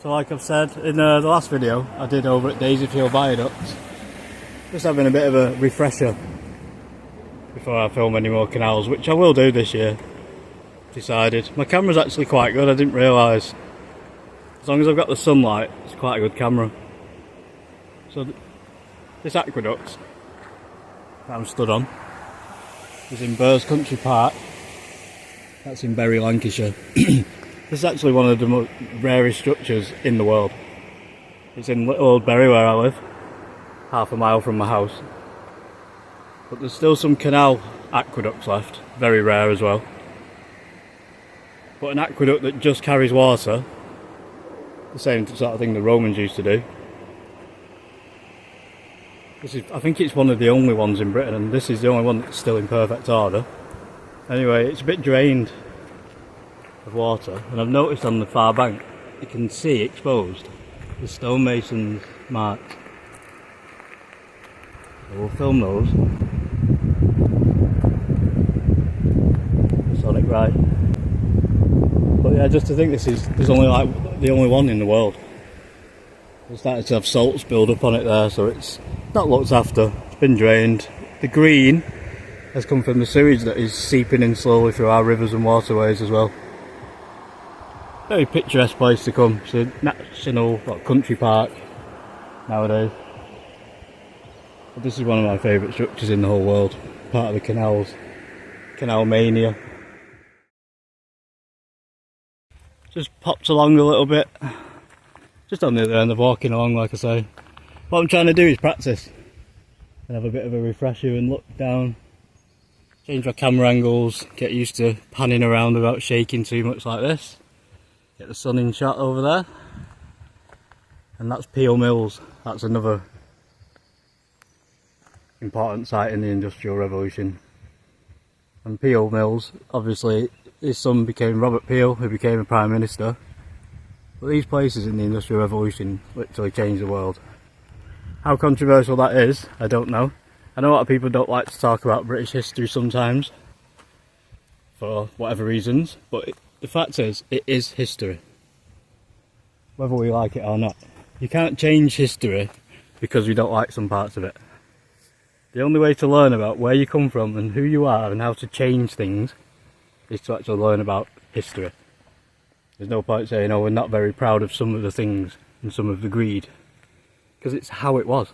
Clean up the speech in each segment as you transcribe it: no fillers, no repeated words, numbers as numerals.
So like I've said in the last video I did over at Daisyfield Viaduct, just having a bit of a refresher before I film any more canals, which I will do this year. Decided. My camera's actually quite good, I didn't realise. As long as I've got the sunlight, it's quite a good camera. So this aqueduct that I'm stood on is in Burrs Country Park. That's in Bury, Lancashire. This is actually one of the most rarest structures in the world. It's in little old Bury where I live, half a mile from my house. But there's still some canal aqueducts left, very rare as well. But an aqueduct that just carries water, the same sort of thing the Romans used to do. I think it's one of the only ones in Britain, and this is the only one that's still in perfect order. Anyway, it's a bit drained of water, and I've noticed on the far bank you can see exposed the stonemasons marked. So we'll film those. It's on it right. But yeah, just to think there's only like the only one in the world. It's started to have salts build up on it there, so it's not looked after. It's been drained. The green has come from the sewage that is seeping in slowly through our rivers and waterways as well. Very picturesque place to come. It's a national country park nowadays. But this is one of my favourite structures in the whole world. Part of the canals. Canal mania. Just popped along a little bit. Just on the other end of walking along, like I say. What I'm trying to do is practice and have a bit of a refresher and look down. Change my camera angles, get used to panning around without shaking too much like this. Get the sun in shot over there. And that's Peel Mills. That's another important site in the Industrial Revolution. And Peel Mills, obviously, his son became Robert Peel, who became a Prime Minister. But these places in the Industrial Revolution literally changed the world. How controversial that is, I don't know. I know a lot of people don't like to talk about British history sometimes, for whatever reasons, but the fact is, it is history. Whether we like it or not. You can't change history because we don't like some parts of it. The only way to learn about where you come from and who you are and how to change things is to actually learn about history. There's no point saying, oh, we're not very proud of some of the things and some of the greed. Because it's how it was.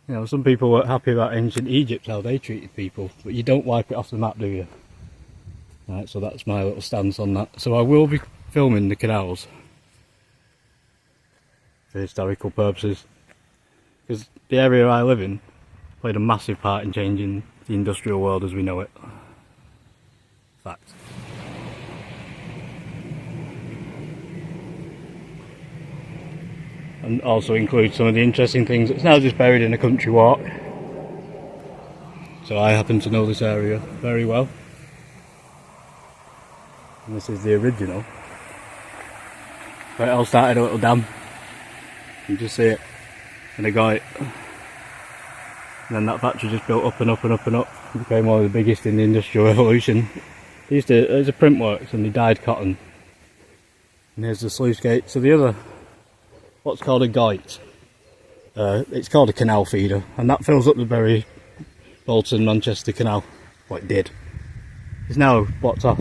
You know, some people weren't happy about ancient Egypt, how they treated people, but you don't wipe it off the map, do you? Right, so that's my little stance on that. So I will be filming the canals for historical purposes, because the area I live in played a massive part in changing the industrial world as we know it. Fact. And also include some of the interesting things. It's now just buried in a country walk. So I happen to know this area very well. And this is the original. Where it all started, a little dam. You can just see it. And they got it. And then that factory just built up and up and up and up. It became one of the biggest in the Industrial Revolution. There's a print works and they dyed cotton. And here's the sluice gate. So the other, what's called a guyt. It's called a canal feeder, and that fills up the Bury, Bolton, Manchester Canal. Well, it did. It's now blocked off.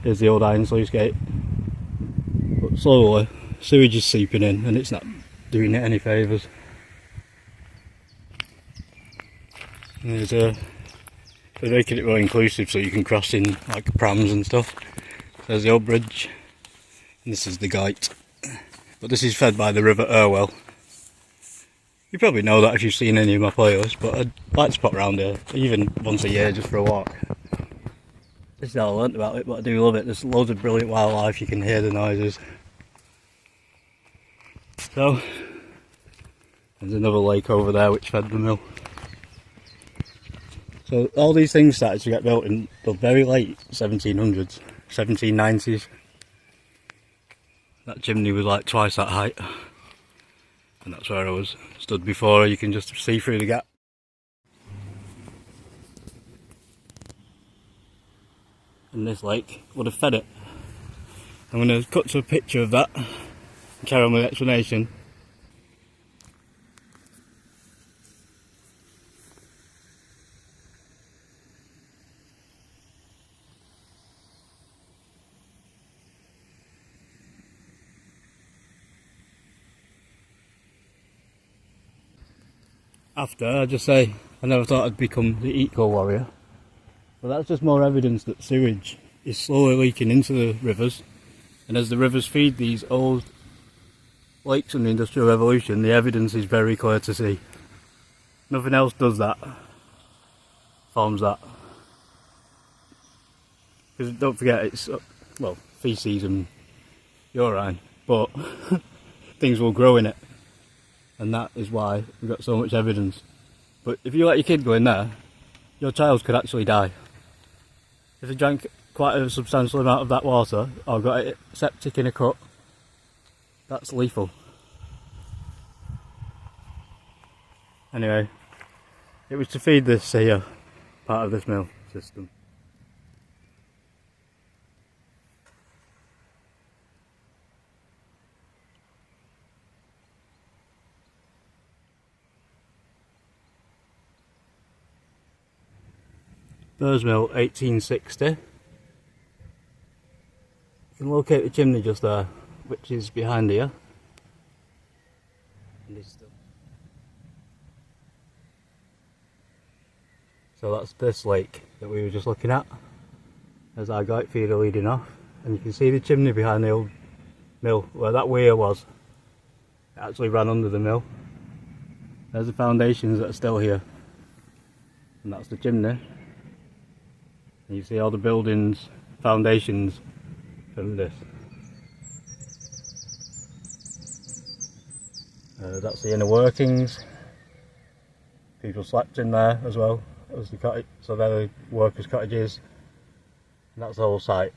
Here's the old iron sluice gate. But slowly, sewage is seeping in, and it's not doing it any favours. They're making it more inclusive so you can cross in like prams and stuff. There's the old bridge, and this is the guyt. But this is fed by the River Irwell. You probably know that if you've seen any of my playlists, but I'd like to pop around here, even once a year, just for a walk. This is how I learnt about it, but I do love it. There's loads of brilliant wildlife, you can hear the noises. So, there's another lake over there which fed the mill. So all these things started to get built in the very late 1700s, 1790s. That chimney was like twice that height, and that's where I was stood before. You can just see through the gap. And this lake would have fed it. I'm going to cut to a picture of that and carry on with the explanation. After, I just say, I never thought I'd become the eco-warrior, but that's just more evidence that sewage is slowly leaking into the rivers, and as the rivers feed these old lakes in the Industrial Revolution, the evidence is very clear to see. Nothing else does that, forms that. Because don't forget, it's, well, faeces and urine, but things will grow in it. And that is why we've got so much evidence. But if you let your kid go in there, your child could actually die. If they drank quite a substantial amount of that water, or got it septic in a cut, that's lethal. Anyway, it was to feed this here, part of this mill system. Burrs Mill, 1860. You can locate the chimney just there, which is behind here. So that's this lake that we were just looking at. There's our goat feeder leading off, and you can see the chimney behind the old mill, where that weir was. It actually ran under the mill. There's the foundations that are still here, and that's the chimney. And you see all the buildings, foundations from this. That's the inner workings. People slept in there as well as the cottage, so they're the workers' cottages. And that's the whole site.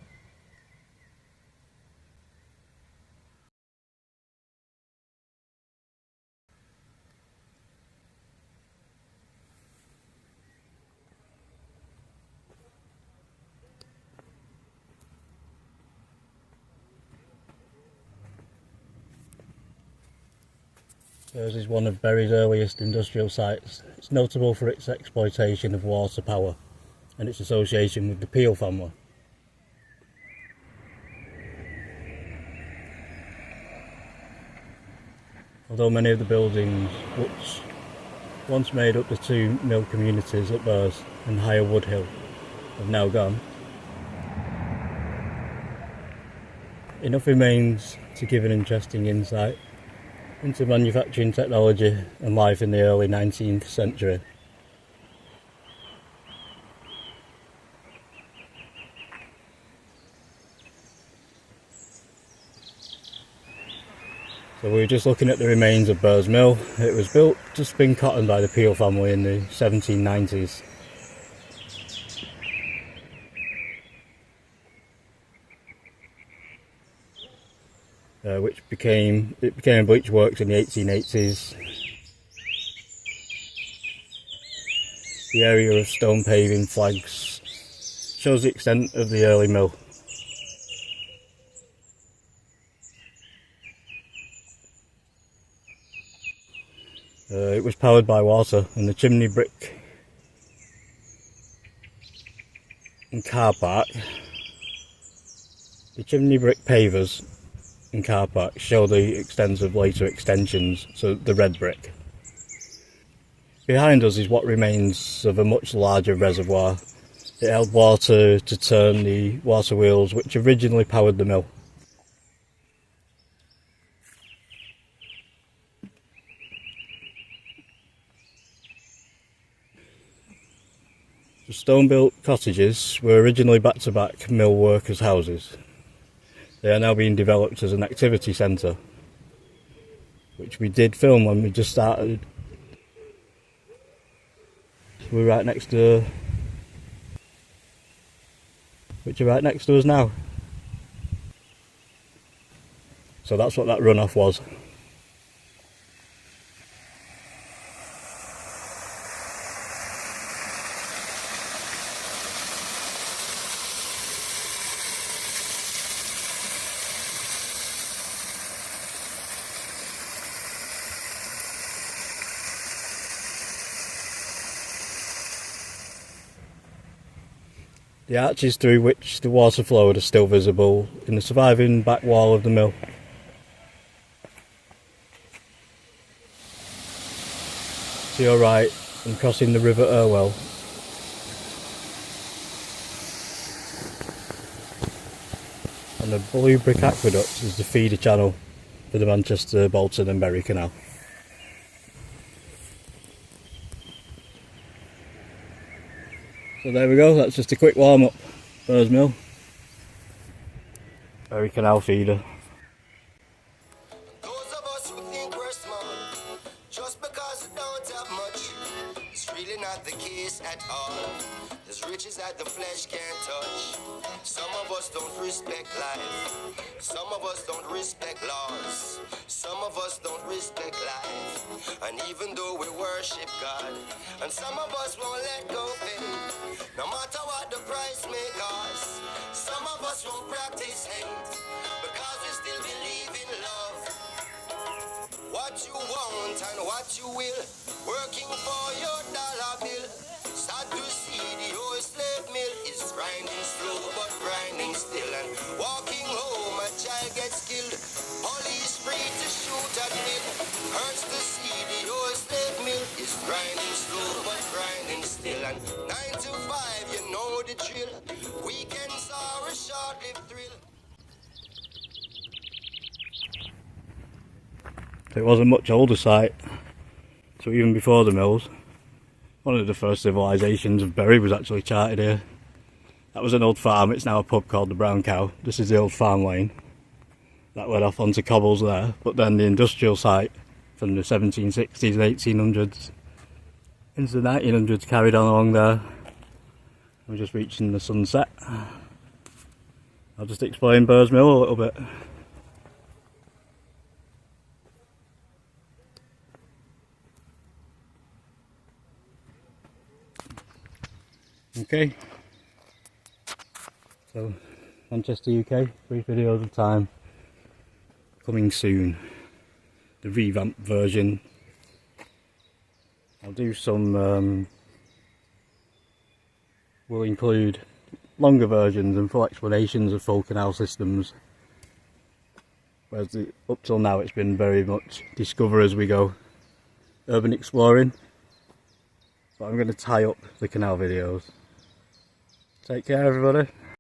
Burrs is one of Bury's earliest industrial sites. It's notable for its exploitation of water power and its association with the Peel family. Although many of the buildings, which once made up the two mill communities at Burrs and Higher Woodhill, have now gone, enough remains to give an interesting insight into manufacturing technology and life in the early 19th century. So we were just looking at the remains of Burrs Mill. It was built to spin cotton by the Peel family in the 1790s. Which became a bleach works in the 1880s. The area of stone paving flags shows the extent of the early mill. It was powered by water, and the chimney brick and car park, the chimney brick pavers and car park show the extent of later extensions, so the red brick. Behind us is what remains of a much larger reservoir. It held water to turn the water wheels which originally powered the mill. The stone-built cottages were originally back-to-back mill workers' houses. They are now being developed as an activity centre, which we did film when we just started. We're right next to, which are right next to us now. So that's what that runoff was. The arches through which the water flowed are still visible in the surviving back wall of the mill. To your right, and crossing the River Irwell, and the blue brick aqueduct is the feeder channel for the Manchester, Bolton and Bury Canal. So there we go, that's just a quick warm up. Burrs Mill, Bury Canal feeder. Those of us who think we're small, just because we don't have much, it's really not the case at all. There's riches that the flesh can't touch. Some of us don't respect life. Some of us don't respect laws. Some of us don't respect life. And even though we worship God, and some of us won't let go faith, no matter what the price may cost. Some of us won't practice hate, because we still believe in love. What you want and what you will, working for your dollar bill. Sad to see the old slave mill is grinding slow but grinding still. And walking home a child gets killed, police free to shoot at will. Hurts to see the old slave mill is grinding slow but grinding still. And 9 to 5, you know the drill. Weekends are a short-lived thrill. It was a much older site, so even before the mills, one of the first civilisations of Bury was actually charted here. That was an old farm, it's now a pub called the Brown Cow. This is the old farm lane. That went off onto cobbles there, but then the industrial site from the 1760s and 1800s into the 1900s carried on along there. We're just reaching the sunset. I'll just explain Burrs Mill a little bit. Okay, so Manchester UK, 3 videos of time, coming soon, the revamped version. I'll do some, we'll include longer versions and full explanations of full canal systems, whereas up till now it's been very much discover as we go, urban exploring, but I'm going to tie up the canal videos. Take care everybody.